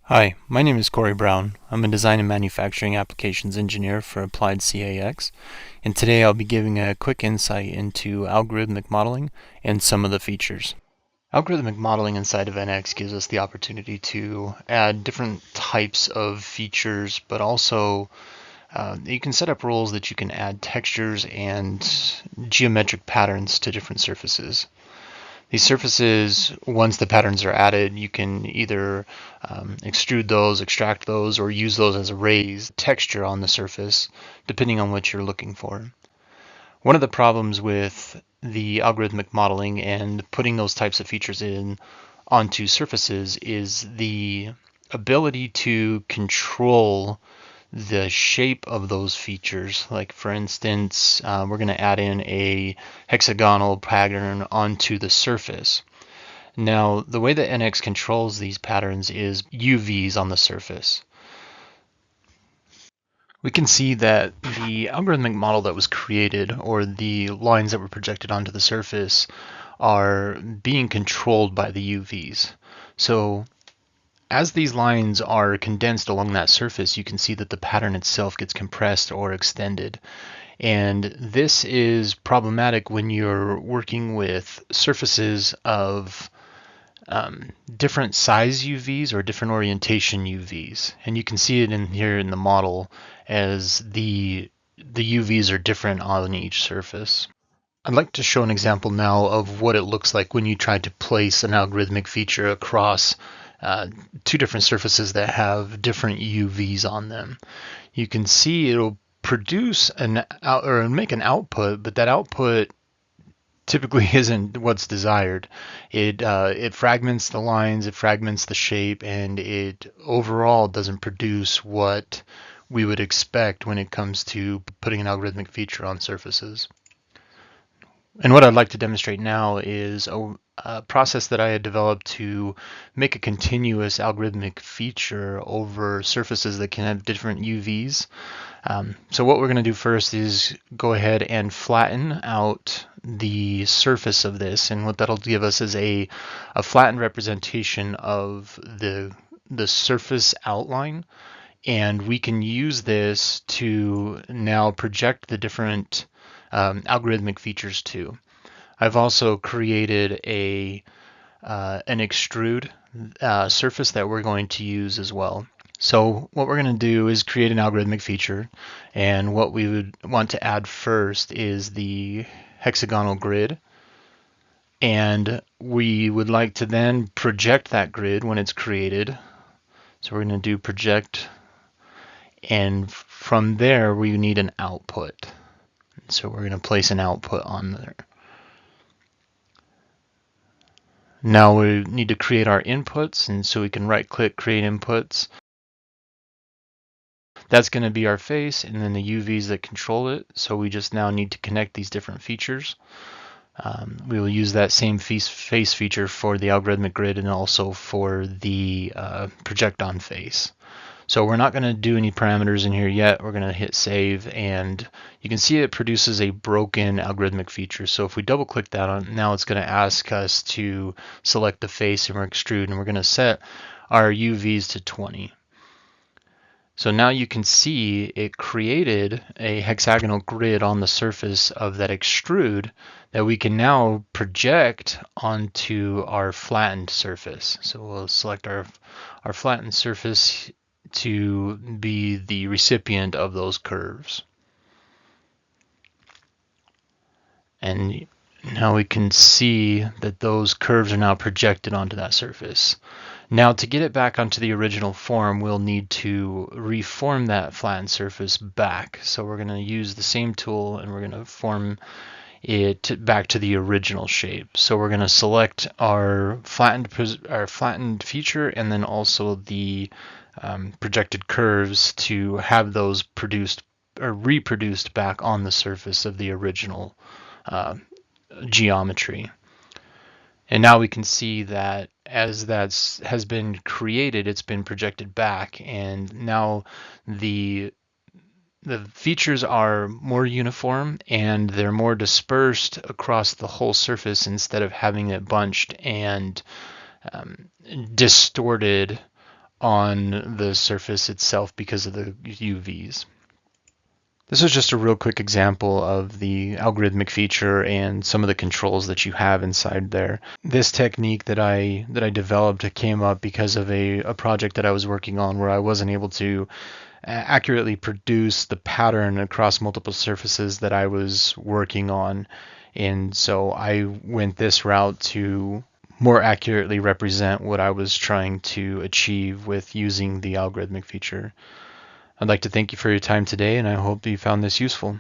Hi, my name is Corey Brown. I'm a design and manufacturing applications engineer for Applied CAX, and today I'll be giving a quick insight into algorithmic modeling and some of the features. Algorithmic modeling inside of NX gives us the opportunity to add different types of features, but also you can set up rules that you can add textures and geometric patterns to different surfaces. These surfaces, once the patterns are added, you can either extrude those, extract those, or use those as a raised texture on the surface, depending on what you're looking for. One of the problems with the algorithmic modeling and putting those types of features in onto surfaces is the ability to control the shape of those features. Like for instance, we're going to add in a hexagonal pattern onto the surface. Now, the way that NX controls these patterns is UVs on the surface. We can see that the algorithmic model that was created, or the lines that were projected onto the surface, are being controlled by the UVs. So as these lines are condensed along that surface, you can see that the pattern itself gets compressed or extended. And this is problematic when you're working with surfaces of different size UVs or different orientation UVs. And you can see it in here in the model as the UVs are different on each surface. I'd like to show an example now of what it looks like when you try to place an algorithmic feature across two different surfaces that have different UVs on them. You can see it'll produce or make an output, but that output typically isn't what's desired. It fragments the lines, it fragments the shape, and it overall doesn't produce what we would expect when it comes to putting an algorithmic feature on surfaces. And what I'd like to demonstrate now is a process that I had developed to make a continuous algorithmic feature over surfaces that can have different UVs. So what we're going to do first is go ahead and flatten out the surface of this, and what that'll give us is a flattened representation of the surface outline, and we can use this to now project the different algorithmic features too. I've also created an extrude surface that we're going to use as well. So what we're going to do is create an algorithmic feature, and what we would want to add first is the hexagonal grid, and we would like to then project that grid when it's created. So we're going to do project, and from there we need an output. So we're going to place an output on there. Now we need to create our inputs, and so we can right click create inputs. That's going to be our face and then the UVs that control it. So we just now need to connect these different features. We will use that same face feature for the algorithmic grid and also for the project on face. So we're not going to do any parameters in here yet. We're going to hit save, and you can see it produces a broken algorithmic feature. So if we double click that on, now it's going to ask us to select the face and we're extrude, and we're going to set our UVs to 20. So now you can see it created a hexagonal grid on the surface of that extrude that we can now project onto our flattened surface. So we'll select our flattened surface to be the recipient of those curves. And now we can see that those curves are now projected onto that surface. Now to get it back onto the original form, we'll need to reform that flattened surface back. So we're going to use the same tool and we're going to form it back to the original shape. So we're going to select our flattened feature and then also the projected curves to have those produced or reproduced back on the surface of the original geometry. And now we can see that as that has been created, it's been projected back, and now the features are more uniform and they're more dispersed across the whole surface instead of having it bunched and distorted on the surface itself because of the UVs. This is just a real quick example of the algorithmic feature and some of the controls that you have inside there. This technique that I developed came up because of a project that I was working on where I wasn't able to accurately produce the pattern across multiple surfaces that I was working on. And so I went this route to more accurately represent what I was trying to achieve with using the algorithmic feature. I'd like to thank you for your time today, and I hope you found this useful.